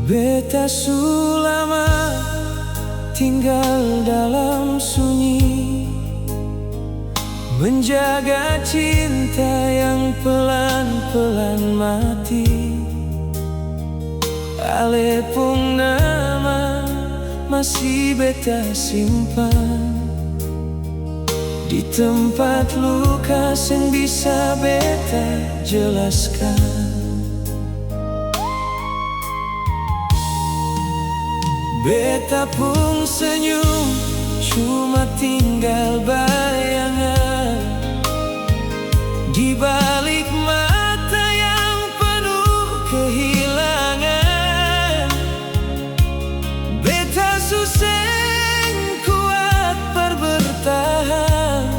Beta sulama tinggal dalam sunyi, menjaga cinta yang pelan-pelan mati. Alepung nama masih beta simpan di tempat luka yang bisa beta jelaskan. Beta pun senyum, cuma tinggal bayangan di balik mata yang penuh kehilangan. Beta susah kuat bertahan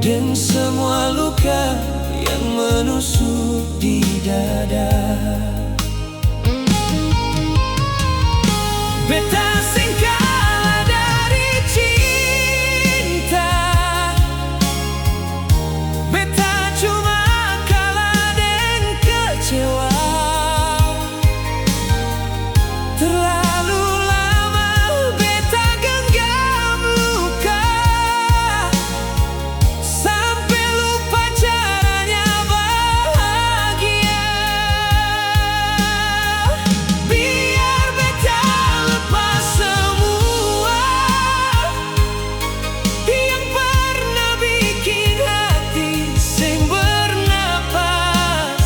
dan semua luka yang menusuk di dada. Beta sing kalah dari cinta, beta cuma kalah dan kecewa. Terlalu lama beta genggam luka, sampai lupa caranya bahagia. Biar beta lepas semua yang pernah bikin hati sing bernapas.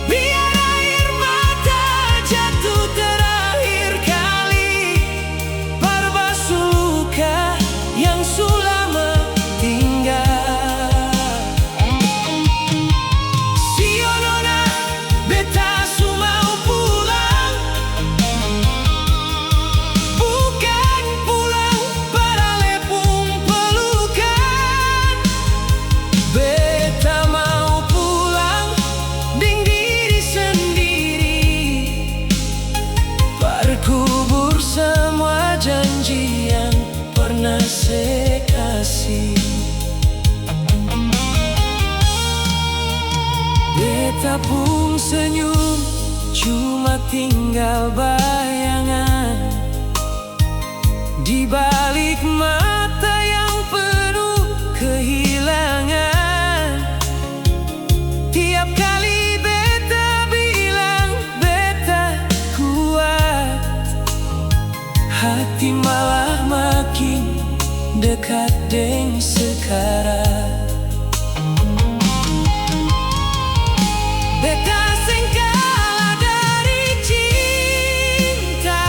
Biar air mata jatuh terakhir kali, berbasuh luka yang sulama tinggal. Sionona beta sumau pulang, bukan pulang para lepung pelukan. Beta mau pulang deng diri sendiri, berkubur semua janji yang pernah saya kasih. Beta pun senyum, cuma tinggal bayangan di balik mata yang penuh kehilangan. Tiap kali beta bilang beta kuat, hati malah makin dekat deng sekarang. Beta sing kalah dari cinta,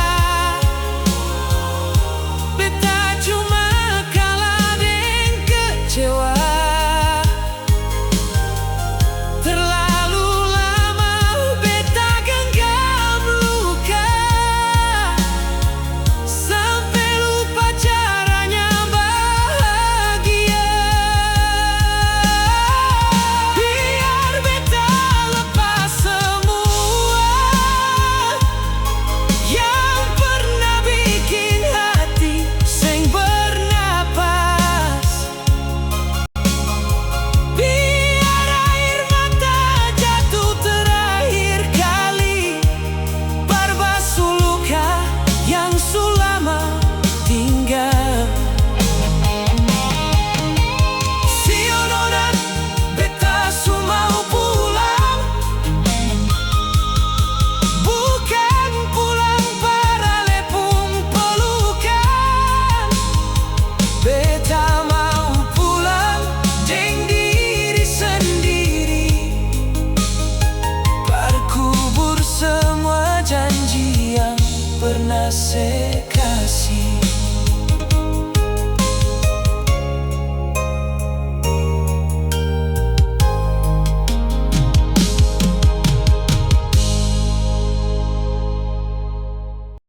beta cuma kalah dan kecewa. Terlalu lama beta genggam luka, sampai lupa caranya bahagia. Biar beta lepas semua yang pernah bikin hati sing bernapas. Biar air mata jatuh terakhir kali, berbasuh luka yang sulama tinggal. Sionona beta sumau pulang, bukan pulang para lepung pelukan. Beta mau pulang deng diri sendiri, berkubur semua janji yang pernah saya